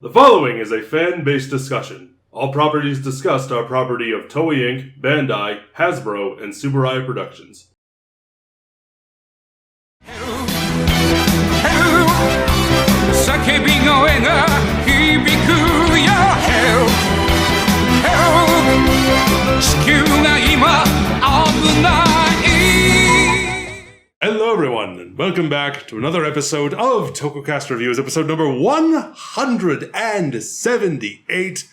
The following is a fan-based discussion. All properties discussed are property of Toei Inc., Bandai, Hasbro, and Subaru Productions. Hello everyone, and welcome back to another episode of Tokucast Reviews, episode number 178.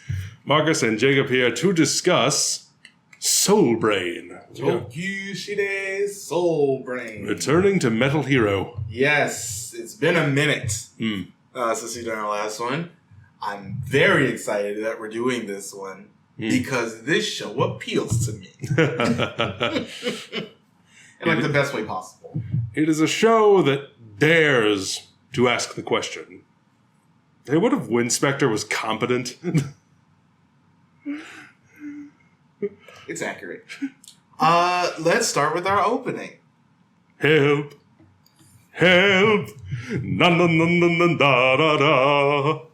Marcus and Jacob here to discuss Soulbrain. Tokkyuu Shirei Solbrain. Returning to Metal Hero. Yes, it's been a minute since we done our last one. I'm very excited that we're doing this one because this show appeals to me. In like the best way possible. It is a show that dares to ask the question, hey, what if Winspector was competent? It's accurate. Let's start with our opening. Help. Help. Na na na na na da da da.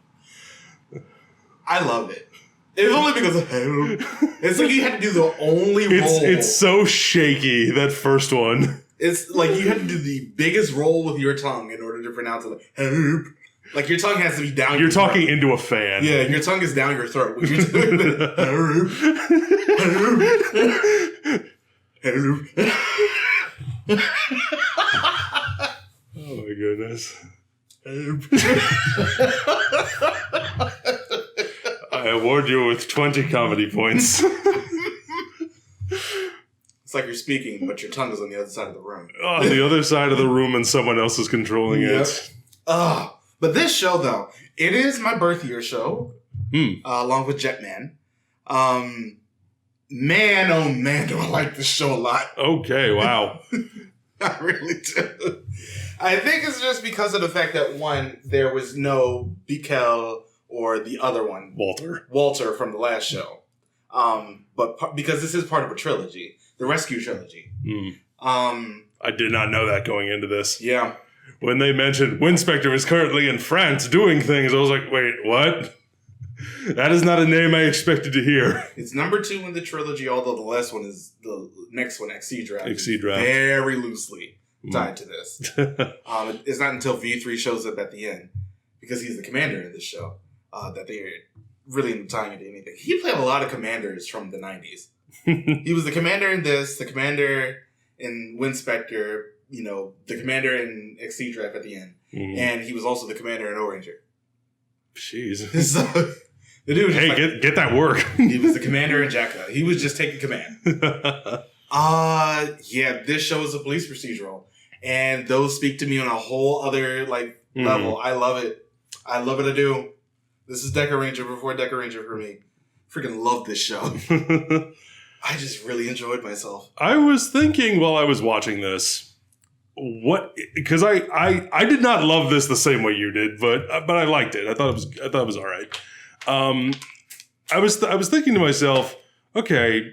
I love it. It's only because of help. It's like you had to do the only roll. It's so shaky, that first one. It's like you had to do the biggest roll with your tongue in order to pronounce it. Like, help. Like your tongue has to be down. You're talking into a fan. Yeah, your tongue is down your throat. When you're doing the help. Oh my goodness. Help. I award you with 20 comedy points. It's like you're speaking, but your tongue is on the other side of the room. On the other side of the room and someone else is controlling it. But this show, though, it is my birth year show, along with Jetman. Man, oh man, do I like this show a lot. Okay, wow. I really do. I think it's just because of the fact that, one, there was no Bikel or the other one. Walter from the last show. But because this is part of a trilogy. The Rescue Trilogy. I did not know that going into this. Yeah. When they mentioned Winspector is currently in France doing things, I was like, wait, what? That is not a name I expected to hear. It's number 2 in the trilogy, although the last one is the next one, Excedraft. Excedraft. Very loosely tied to this. It's not until V3 shows up at the end, because he's the commander in this show, that they're really not tying into anything. He played a lot of commanders from the 90s. He was the commander in this, the commander in Winspector, the commander in Excedraft at the end. And he was also the commander in O-Ranger. Jeez. So, the dude was get that work. He was the commander in Jacka. He was just taking command. Yeah, this show is a police procedural. And those speak to me on a whole other, level. I love it. I do. This is Deca Ranger before Deca Ranger for me. Freaking love this show. I just really enjoyed myself. I was thinking while I was watching this, because I did not love this the same way you did, but I liked it. I thought it was all right. I was thinking to myself, okay,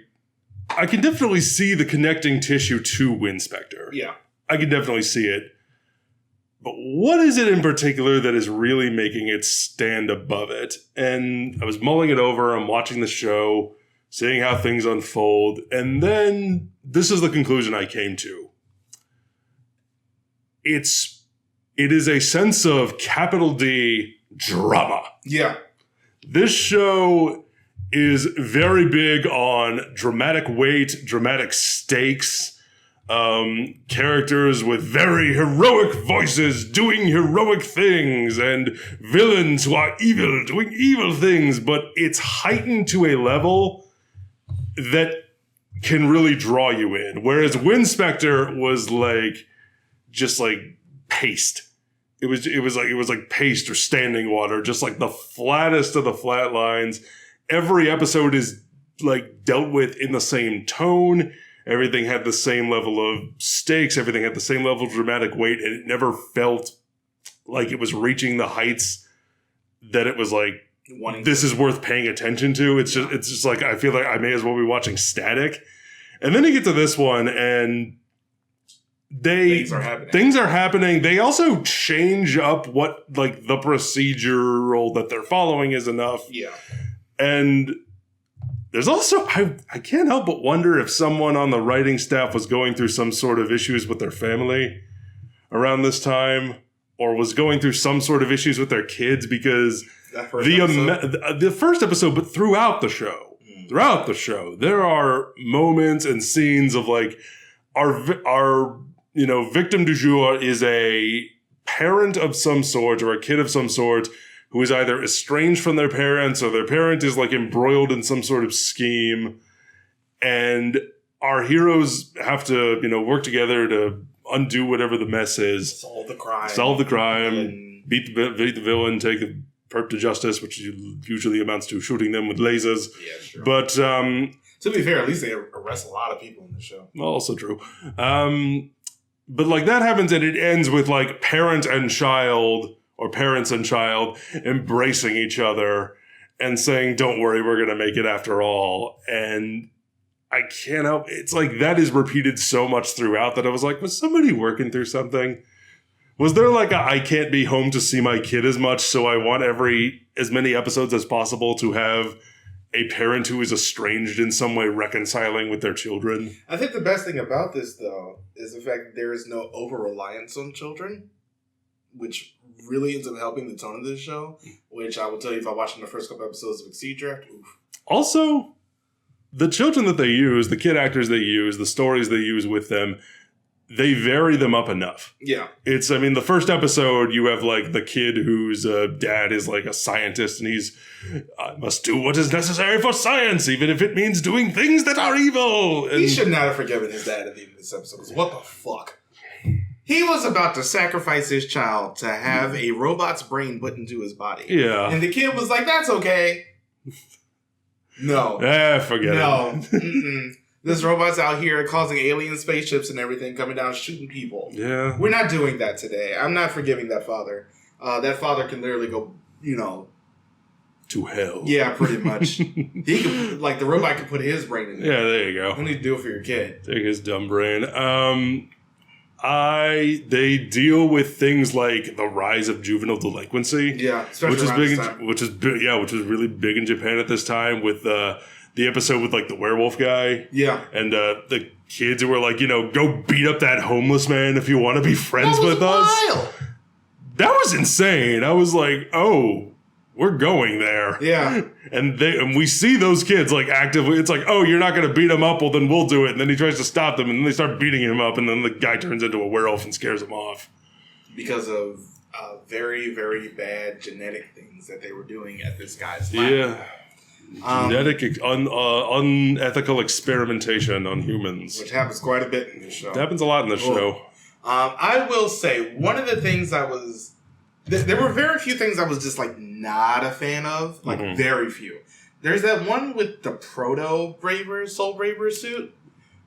I can definitely see the connecting tissue to Winspector. Yeah, I can definitely see it. But what is it in particular that is really making it stand above it? And I was mulling it over. I'm watching the show, seeing how things unfold, and then this is the conclusion I came to. It is a sense of capital D drama. Yeah. This show is very big on dramatic weight, dramatic stakes, characters with very heroic voices doing heroic things, and villains who are evil doing evil things, but it's heightened to a level that can really draw you in. Whereas Winspector was just paste. It was like paste or standing water, just like the flattest of the flat lines. Every episode is dealt with in the same tone. Everything had the same level of stakes. Everything had the same level of dramatic weight, and it never felt like it was reaching the heights that it was this is worth paying attention to. It's just like, I feel like I may as well be watching static. And then you get to this one, and things are happening. Things are happening. They also change up what like the procedural that they're following is enough. Yeah. And there's also I can't help but wonder if someone on the writing staff was going through some sort of issues with their family around this time, or was going through some sort of issues with their kids, because the first episode, but throughout the show, there are moments and scenes of like our victim du jour is a parent of some sort or a kid of some sort who is either estranged from their parents or their parent is like embroiled in some sort of scheme. And our heroes have to, work together to undo whatever the mess is. Solve the crime. Beat the villain, take the perp to justice, which usually amounts to shooting them with lasers. Yeah, sure. But to be fair, at least they arrest a lot of people in the show. Also true. But like that happens and it ends with like parent and child or parents and child embracing each other and saying, don't worry, we're going to make it after all. And I can't help, it's like that is repeated so much throughout that I was like, was somebody working through something? Was there like I can't be home to see my kid as much, so I want as many episodes as possible to have a parent who is estranged in some way reconciling with their children? I think the best thing about this, though, is the fact that there is no over-reliance on children, which really ends up helping the tone of this show, which I will tell you if I watched the first couple episodes of Exceed Draft. Oof. Also, the children that they use, the kid actors they use, the stories they use with them, they vary them up enough. Yeah. The first episode, you have like the kid whose dad is like a scientist and I must do what is necessary for science, even if it means doing things that are evil. And he should not have forgiven his dad at the end of this episode. What the fuck? He was about to sacrifice his child to have a robot's brain put into his body. Yeah. And the kid was like, that's okay. No. Forget it. No. This robot's out here causing alien spaceships and everything, coming down shooting people. Yeah. We're not doing that today. I'm not forgiving that father. That father can literally go, to hell. Yeah, pretty much. He could, like, the robot could put his brain in there. Yeah, there you go. You need to do it for your kid. Take his dumb brain. They deal with things like the rise of juvenile delinquency. Yeah, which was really big in Japan at this time with the episode with like the werewolf guy. Yeah. And the kids who were like, go beat up that homeless man if you want to be friends with us. That was insane. I was like, oh, we're going there. Yeah. And we see those kids like actively. It's like, oh, you're not going to beat him up. Well, then we'll do it. And then he tries to stop them, and then they start beating him up, and then the guy turns into a werewolf and scares him off because of very, very bad genetic things that they were doing at this guy's lab. Yeah. Genetic unethical experimentation on humans, which happens quite a bit in this show. It happens a lot in this show. I will say one of the things there were very few things I was just like not a fan of, like very few. There's that one with the proto Soul Braver suit,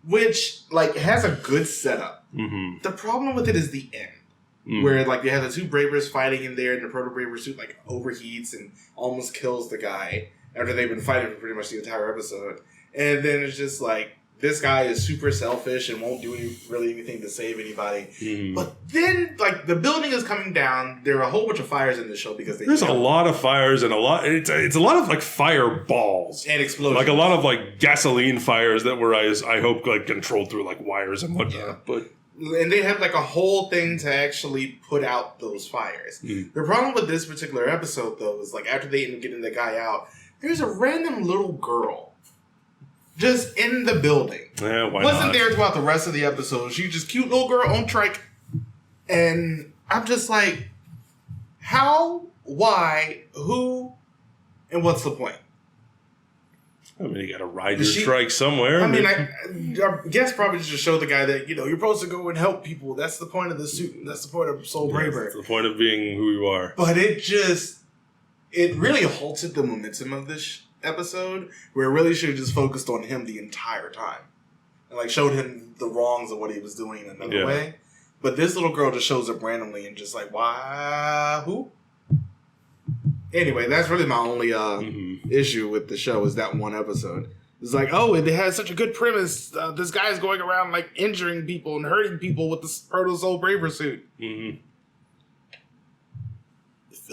which like has a good setup. Mm-hmm. The problem with it is the end, where like you have the two Bravers fighting in there, and the proto Braver suit like overheats and almost kills the guy after they've been fighting for pretty much the entire episode. And then it's just like, this guy is super selfish and won't do really anything to save anybody. Mm. But then, like, the building is coming down. There are a whole bunch of fires in the show because there's a lot of fires and it's a lot of like fireballs and explosions, like a lot of like gasoline fires that were I hope like controlled through like wires and whatnot. Yeah. And they have like a whole thing to actually put out those fires. Mm. The problem with this particular episode, though, is like after they end up getting the guy out, there's a random little girl just in the building. Yeah, why Wasn't not? there throughout the rest of the episode. She's just cute little girl on trike. And I'm just like, how, why, who, and what's the point? I mean, you got to ride your strike somewhere. I mean, I guess probably just to show the guy that, you're supposed to go and help people. That's the point of the suit. And that's the point of Soul Braver. That's the point of being who you are. But it really halted the momentum of this episode, where it really should have just focused on him the entire time and like showed him the wrongs of what he was doing in another way. But this little girl just shows up randomly and just like, why, who? Anyway, that's really my only issue with the show is that one episode. It's like, oh, it has such a good premise. This guy's going around like injuring people and hurting people with the Proto Soulbrain suit. Mm-hmm.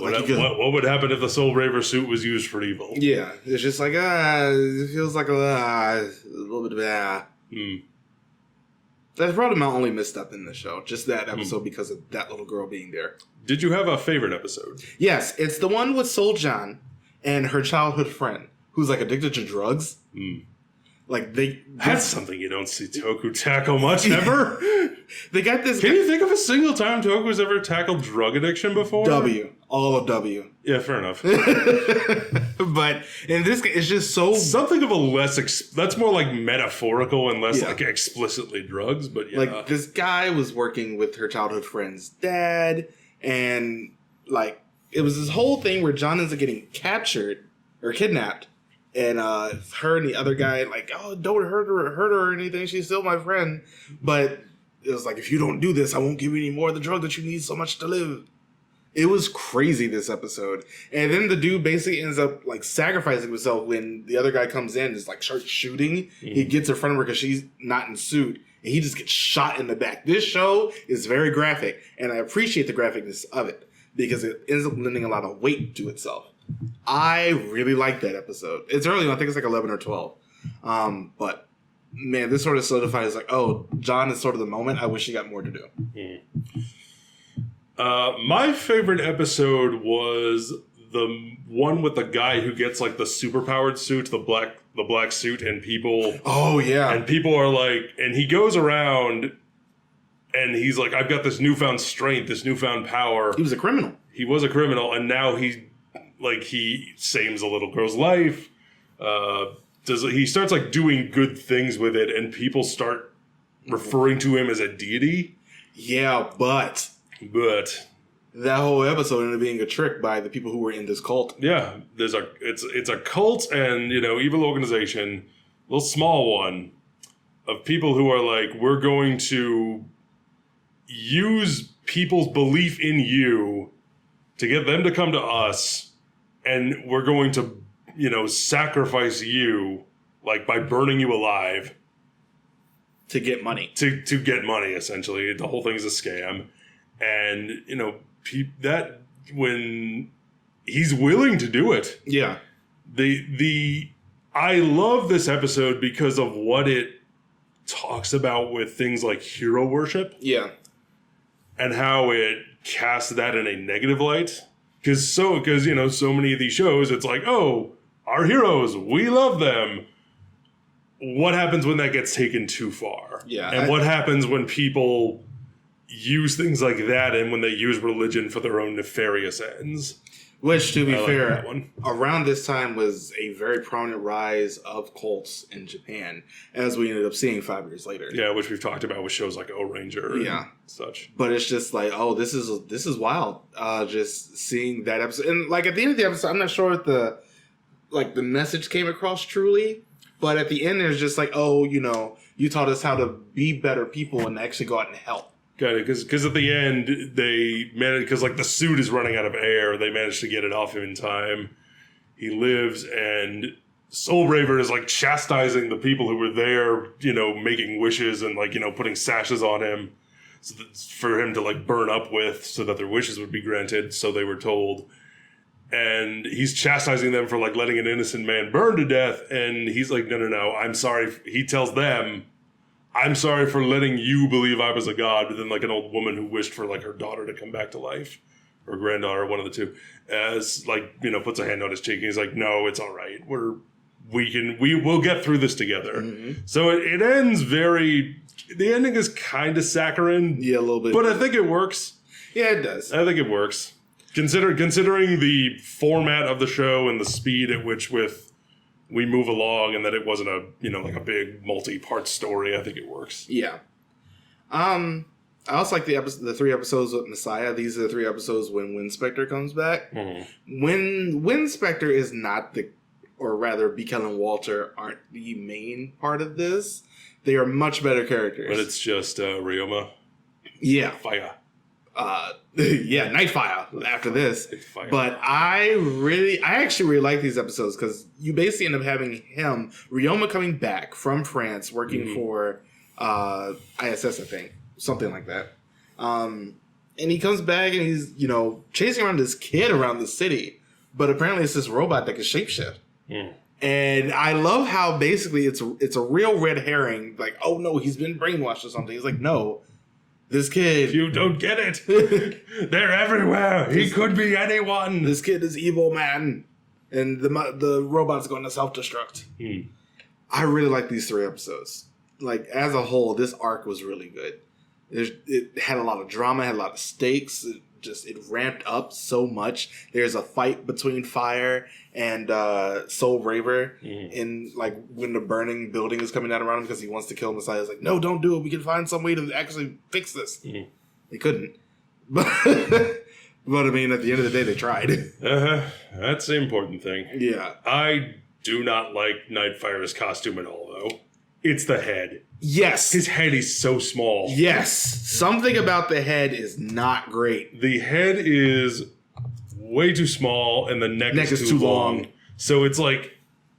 What would happen if the Soulbrain suit was used for evil? Yeah, it's just like it feels like a little bit of That's probably my only misstep in the show. Just that episode because of that little girl being there. Did you have a favorite episode? Yes, it's the one with Soul John and her childhood friend who's like addicted to drugs. Like that's something you don't see Toku tackle much ever. They got this. Can you think of a single time Toku's ever tackled drug addiction before? All of W. Yeah, fair enough. But in this case, it's just so something of a less. That's more like metaphorical and less like explicitly drugs. But yeah, like this guy was working with her childhood friend's dad, and like it was this whole thing where John ends up getting captured or kidnapped. And her and the other guy, like, oh, don't hurt her or anything. She's still my friend. But it was like, if you don't do this, I won't give you any more of the drug that you need so much to live. It was crazy, this episode. And then the dude basically ends up, like, sacrificing himself when the other guy comes in and just, like, starts shooting. He gets in front of her because she's not in suit. And he just gets shot in the back. This show is very graphic. And I appreciate the graphicness of it because it ends up lending a lot of weight to itself. I really like that episode. It's early on. I think it's like 11 or 12. But, man, this sort of solidifies like, oh, John is sort of the moment. I wish he got more to do. My favorite episode was the one with the guy who gets like the superpowered suit, the black suit, and people. Oh, yeah. And people are like, and he goes around and he's like, I've got this newfound strength, this newfound power. He was a criminal. He was a criminal, and now he saves a little girl's life. He starts like doing good things with it, and people start referring to him as a deity. Yeah, but that whole episode ended up being a trick by the people who were in this cult. Yeah, it's a cult, and evil organization, little small one of people who are like, we're going to use people's belief in you to get them to come to us. And we're going to, sacrifice you, like, by burning you alive. To get money. To get money, essentially. The whole thing's a scam. And, that when he's willing to do it. Yeah. I love this episode because of what it talks about with things like hero worship. Yeah. And how it casts that in a negative light. Because so many of these shows, it's like, oh, our heroes, we love them. What happens when that gets taken too far? Yeah. And what happens when people use things like that and when they use religion for their own nefarious ends? Which, to be fair, around this time was a very prominent rise of cults in Japan, as we ended up seeing 5 years later. Yeah, which we've talked about with shows like O-Ranger and such. But it's just like, oh, this is wild. Just seeing that episode. And like at the end of the episode, I'm not sure if the message came across truly, but at the end there's just like, oh, you taught us how to be better people and actually go out and help. Got it, because at the end they managed, because like the suit is running out of air, they managed to get it off him in time. He lives, and Soulbrain is like chastising the people who were there, making wishes and like putting sashes on him for him to like burn up with, so that their wishes would be granted. So they were told, and he's chastising them for like letting an innocent man burn to death. And he's like, no, I'm sorry. He tells them, I'm sorry for letting you believe I was a god, but then like an old woman who wished for like her daughter to come back to life, or granddaughter, one of the two, as like, puts a hand on his cheek. And he's like, no, it's all right. We'll get through this together. Mm-hmm. So it ends the ending is kind of saccharine. Yeah, a little bit. But I think it works. Yeah, it does. I think it works. Considering the format of the show and the speed at which we move along, and that it wasn't a big multi-part story, I think it works. Yeah. I also like the 3 episodes with Messiah. These are the 3 episodes when Winspector comes back. Mm-hmm. When Winspector is not or rather Beacon and Walter aren't the main part of this, they are much better characters. But it's just Ryoma. Yeah. Fire. Nightfire after this. But I actually really like these episodes because you basically end up having Ryoma coming back from France, working for ISS, I think, something like that. And he comes back and he's, chasing around this kid around the city, but apparently it's this robot that can shapeshift. And I love how basically it's a real red herring. Like, oh no, he's been brainwashed or something. He's like, no, this kid. You don't get it. They're everywhere. He could be anyone. This kid is evil, man. And the robot's going to self-destruct. I really like these 3 episodes. Like, as a whole, this arc was really good. It had a lot of drama, had a lot of stakes. It ramped up so much. There's a fight between Fire and Soul Raver in like when the burning building is coming down around him because he wants to kill Messiah. Like, no, don't do it. We can find some way to actually fix this. They couldn't. But I mean, at the end of the day, they tried. That's the important thing. Yeah. I do not like Nightfire's costume at all, though. It's the head. Yes. His head is so small. Yes. Something about the head is not great. The head is way too small and the neck is too long. So it's like,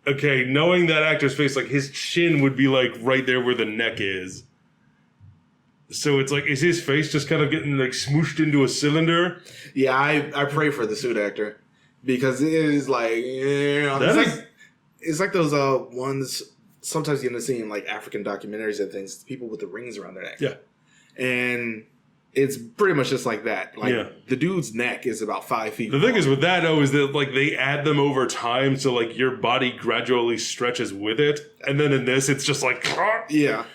okay, knowing that actor's face, like his chin would be like right there where the neck is. So it's like, is his face just kind of getting like smooshed into a cylinder? Yeah, I pray for the suit actor because it is like, it's like those ones. Sometimes you end up seeing like African documentaries and things, people with the rings around their neck. Yeah. And it's pretty much just like that. Like the dude's neck is about 5 feet. The thing is with that though is that like they add them over time so like your body gradually stretches with it. And then in this it's just like yeah.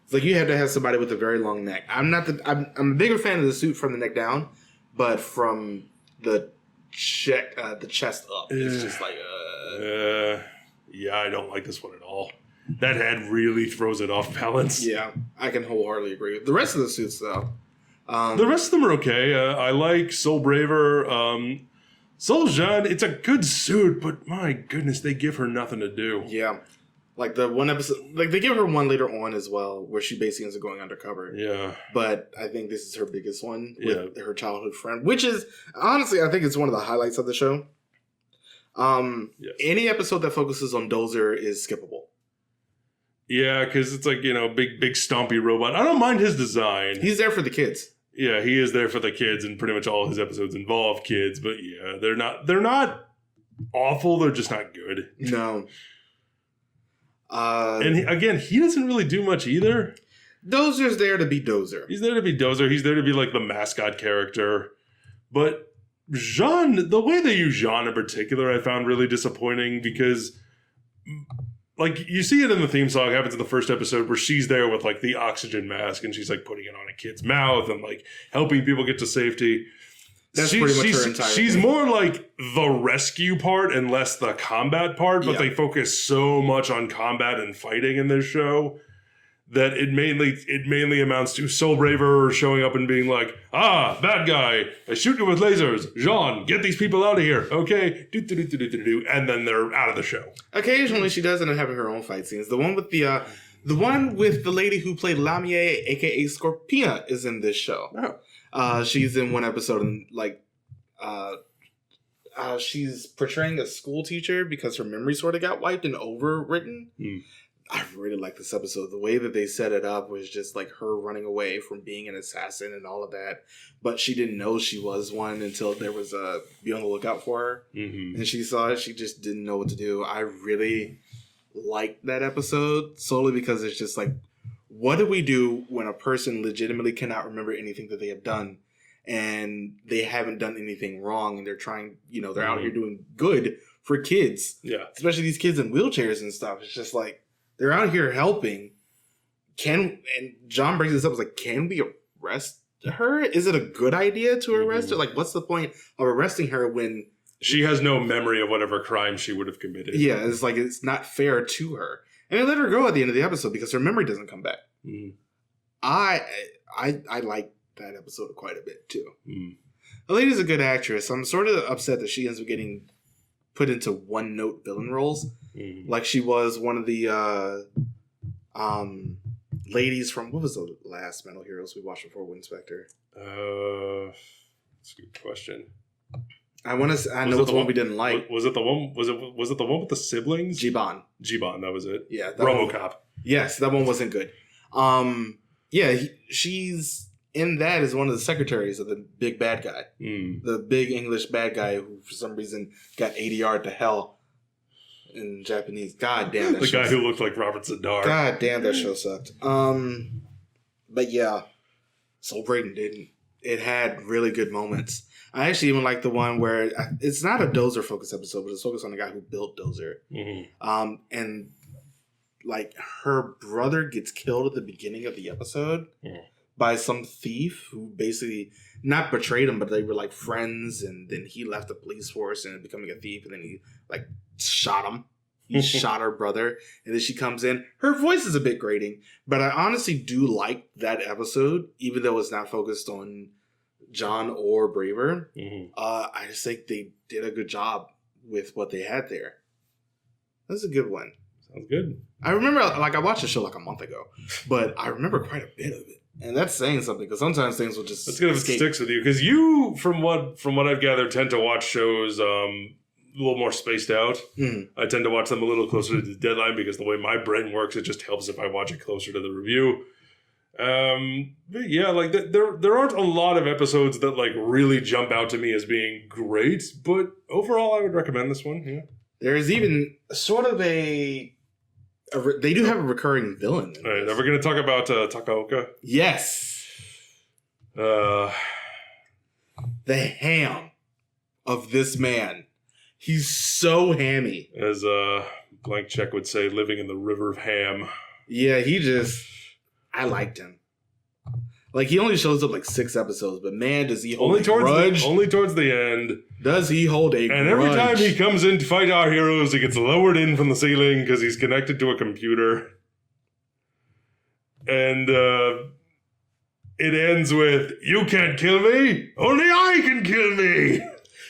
It's like you have to have somebody with a very long neck. I'm a bigger fan of the suit from the neck down, but from the chest up, it's just like yeah, I don't like this one at all. That head really throws it off balance. Yeah, I can wholeheartedly agree. The rest of the suits, though. The rest of them are okay. I like Soul Braver. Soul Jeanne, it's a good suit, but my goodness, they give her nothing to do. Yeah. Like the one episode, like they give her one later on as well, where she basically ends up going undercover. Yeah. But I think this is her biggest one with her childhood friend, which is, honestly, I think it's one of the highlights of the show. Any episode that focuses on Dozer is skippable. Yeah, because it's like, big stompy robot. I don't mind his design. He's there for the kids. Yeah, he is there for the kids, and pretty much all his episodes involve kids. But yeah, they're not awful. They're just not good. No. And he doesn't really do much either. Dozer's there to be Dozer. He's there to be Dozer. He's there to be like the mascot character. But Jeanne, the way they use Jeanne in particular, I found really disappointing because, like, you see it in the theme song, it happens in the first episode where she's there with, like, the oxygen mask and she's, like, putting it on a kid's mouth and, like, helping people get to safety. That's pretty much her entire She's thing. more like the rescue part and less the combat part, but they focus so much on combat and fighting in this show that it mainly amounts to Soul Braver showing up and being like, bad guy, I shoot you with lasers. Jeanne, get these people out of here. Okay. And then they're out of the show. Occasionally she does end up having her own fight scenes. The one with the lady who played Lamia, aka Scorpia, is in this show. Oh. She's in one episode and she's portraying a school teacher because her memory sort of got wiped and overwritten. I really like this episode. The way that they set it up was just like her running away from being an assassin and all of that. But she didn't know she was one until there was a be on the lookout for her. Mm-hmm. And she saw it. She just didn't know what to do. I really liked that episode solely because it's just like, what do we do when a person legitimately cannot remember anything that they have done and they haven't done anything wrong and they're trying, they're out here doing good for kids. Yeah. Especially these kids in wheelchairs and stuff. It's just like, they're out here helping. And John brings this up, like, can we arrest her? Is it a good idea to arrest her? Like, what's the point of arresting her when she has no memory of whatever crime she would have committed? Yeah, it's like, it's not fair to her. And they let her go at the end of the episode because her memory doesn't come back. Mm. I like that episode quite a bit, too. Mm. The lady's a good actress. I'm sort of upset that she ends up getting put into one-note villain roles. Mm. Like she was one of the ladies from, what was the last Metal Heroes we watched before Wind Spectre? That's a good question. I know it's the one we didn't like. Was it the one? Was it the one with the siblings? G-Bon, that was it. Yeah, RoboCop. Yes, that one wasn't good. She's in that as one of the secretaries of the big bad guy, the big English bad guy who for some reason got ADR to hell in Japanese. God damn that. The guy who looked like Robert Zadar. God damn that show sucked. But yeah, Soulbrain didn't. It had really good moments. I actually even like the one where it's not a Dozer focused episode, but it's focused on the guy who built Dozer. And like her brother gets killed at the beginning of the episode by some thief who basically not betrayed him, but they were like friends, and then he left the police force and becoming a thief, and then he like shot him. He shot her brother, and then she comes in. Her voice is a bit grating, but I honestly do like that episode, even though it's not focused on John or Braver. I just think they did a good job with what they had there. That's a good one. Sounds good. I remember, like, I watched the show like a month ago, but I remember quite a bit of it, and that's saying something because sometimes things will just. That's good if it sticks with you, because you, from what I've gathered, tend to watch shows a little more spaced out. I tend to watch them a little closer to the deadline because the way my brain works, it just helps if I watch it closer to the review. But yeah, like there aren't a lot of episodes that like really jump out to me as being great, but overall I would recommend this one. Yeah, there's even sort of they do have a recurring villain. All right, are we going to talk about Takaoka? Yes. The ham of this man. He's so hammy. As Blank Check would say, living in the river of ham. Yeah, I liked him. Like, he only shows up like 6 episodes, but man, does he hold a grudge. Only towards the end. Does he hold a grudge. And every time he comes in to fight our heroes, he gets lowered in from the ceiling because he's connected to a computer. And it ends with, "You can't kill me, only I can kill me."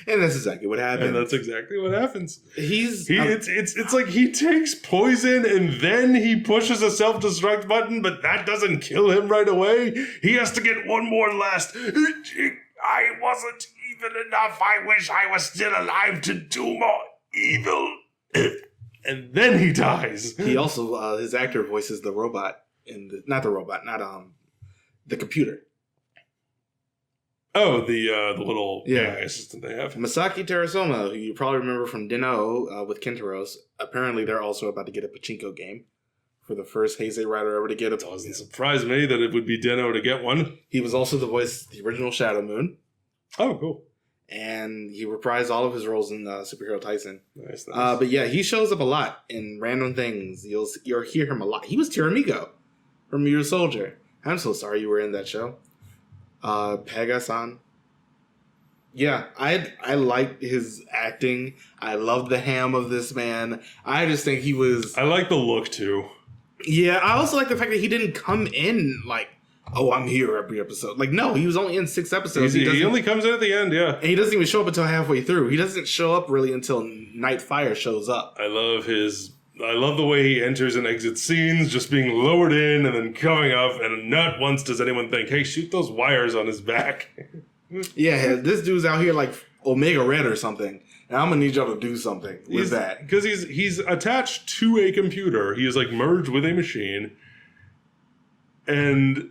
And that's exactly what happens. It's like he takes poison and then he pushes a self-destruct button, but that doesn't kill him right away. He has to get one more last. I wasn't evil enough. I wish I was still alive to do more evil. And then he dies. He also, his actor voices the robot the computer. Oh, the little AI assistant they have. Masaki Terasoma, who you probably remember from Den-O with Kenteros. Apparently, they're also about to get a pachinko game for the first Heisei writer ever to get it. Doesn't surprise me that it would be Den-O to get one. He was also the voice of the original Shadow Moon. Oh, cool. And he reprised all of his roles in Superhero Tyson. Nice. But yeah, he shows up a lot in random things. You'll hear him a lot. He was Tiramigo from Yu Soldier. I'm so sorry you were in that show. Pega-san. Yeah, I liked his acting. I loved the ham of this man. I just think he was... I like the look, too. Yeah, I also like the fact that he didn't come in like, "Oh, I'm here every episode." Like, no, he was only in 6 episodes. He only comes in at the end, yeah. And he doesn't even show up until halfway through. He doesn't show up really until Nightfire shows up. I love the way he enters and exits scenes, just being lowered in and then coming up, and not once does anyone think, "Hey, shoot those wires on his back." Yeah, this dude's out here like Omega Red or something, and I'm gonna need y'all to do something with that. Because he's attached to a computer. He is like merged with a machine, and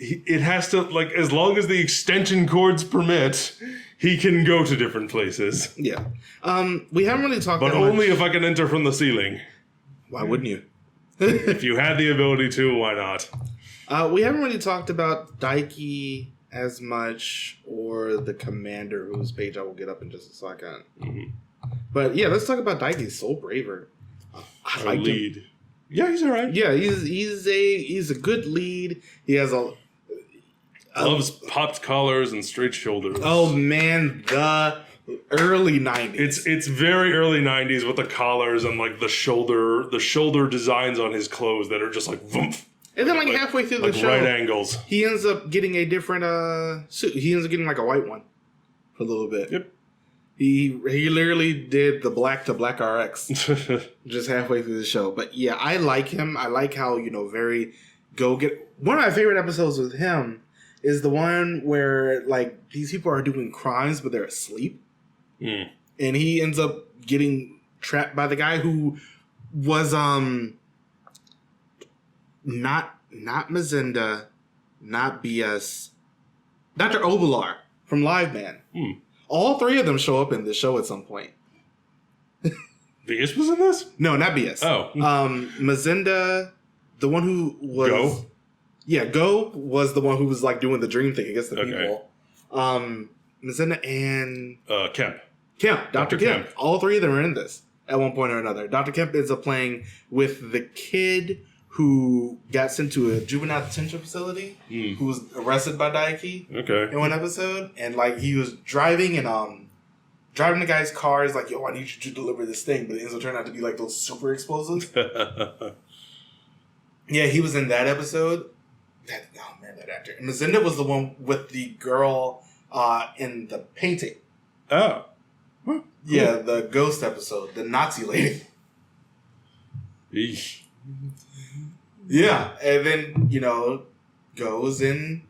it has to, like, as long as the extension cords permit, he can go to different places. Yeah. We haven't really talked about But only if I can enter from the ceiling. Why wouldn't you? If you had the ability to, why not? We haven't really talked about Daiki as much, or the commander, whose page I will get up in just a second. But yeah, let's talk about Daiki, Soul Braver. I like lead. Him. Yeah, he's all right. Yeah, he's a good lead. He has loves popped collars and straight shoulders. Oh man, the early 90s. It's very early 90s with the collars and like the shoulder designs on his clothes that are just like voomf. And then like halfway through the show, right angles, he ends up getting a different suit. He ends up getting like a white one for a little bit. Yep. He literally did the black to black RX just halfway through the show. But yeah, I like him. I like how, very go get. One of my favorite episodes with him is the one where like these people are doing crimes but they're asleep, and he ends up getting trapped by the guy who was not Mazinda, not BS, Dr. Obular from Live Man. All three of them show up in this show at some point. BS was in this? No, not BS. Oh. Mazinda, the one who was... Go? Yeah, Go was the one who was like doing the dream thing against the people. Mazinda and... Kemp. Dr. Kemp. All three of them are in this at one point or another. Dr. Kemp ends up playing with the kid who got sent to a juvenile detention facility, who was arrested by Daiki in one episode. And like he was driving and driving the guy's car is like, yo, I need you to deliver this thing, but it ends up turning out to be like those super explosives. Yeah, he was in that episode. That actor. And Mazinda was the one with the girl in the painting. Oh. Cool. Yeah, the ghost episode, the Nazi lady. Eesh. Yeah, and then, goes in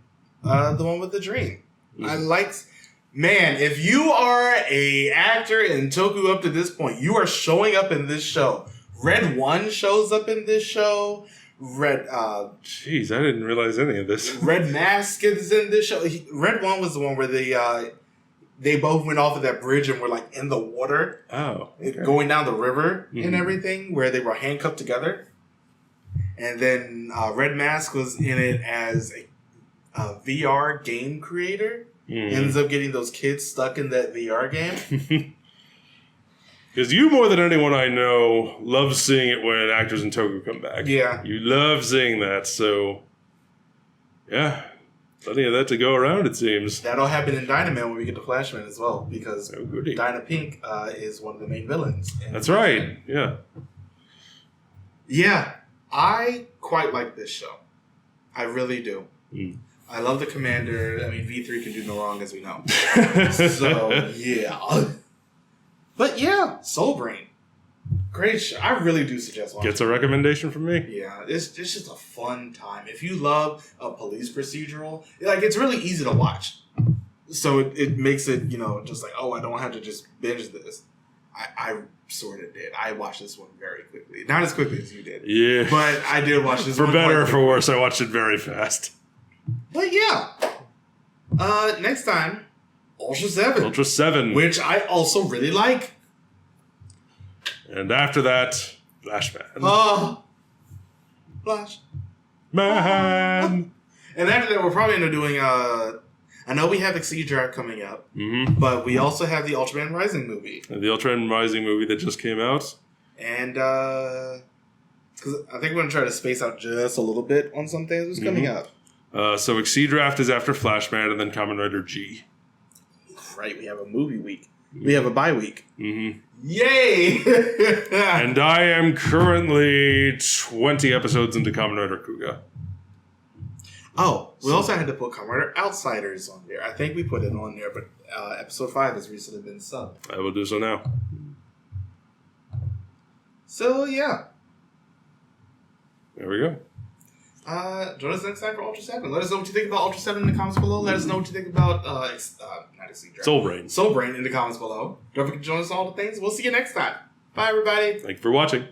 the one with the dream. I liked... Man, if you are a actor in Toku up to this point, you are showing up in this show. Red One shows up in this show. Jeez, I didn't realize any of this. Red Mask is in this show. Red One was the one where they both went off of that bridge and were like in the water. Oh. Okay. Going down the river and everything, where they were handcuffed together. And then Red Mask was in it as a VR game creator. Ends up getting those kids stuck in that VR game. Because you, more than anyone I know, love seeing it when actors in Toku come back. Yeah. You love seeing that, so... Yeah. Plenty of that to go around, it seems. That'll happen in Dynaman when we get to Flashman as well, because Dyna Pink is one of the main villains. That's right, yeah. Yeah. I quite like this show. I really do. I love the commander. I mean, V3 can do no wrong, as we know. So, yeah. But yeah, Soulbrain. Great show. I really do suggest watching. Gets a recommendation from me? Yeah, it's just a fun time. If you love a police procedural, like, it's really easy to watch. So it makes it, just like, oh, I don't have to just binge this. I sort of did. I watched this one very quickly. Not as quickly as you did. Yeah. But I did watch this one. For better or for quickly. worse, I watched it very fast. But yeah. Next time, Ultra 7. Ultra 7. Which I also really like. And after that, Flashman. Flash. Man. And after that, we're probably going to doing... I know we have Exceed Draft coming up, but we also have the Ultraman Rising movie. The Ultraman Rising movie that just came out. And, because I think we're going to try to space out just a little bit on some things that's coming up. So Exceed Draft is after Flashman and then Kamen Rider G. Right, we have a movie week. We have a bye week. Yay! And I am currently 20 episodes into Kamen Rider Kuga. Oh, we also had to put Kamen Rider Outsiders on there. I think we put it on there, but episode 5 has recently been subbed. I will do so now. So, yeah. There we go. Join us next time for Ultra 7. Let us know what you think about Ultra 7 in the comments below. Let us know what you think about Soulbrain. Soulbrain in the comments below. Don't forget to join us on all the things. We'll see you next time. Bye, everybody. Thank you for watching.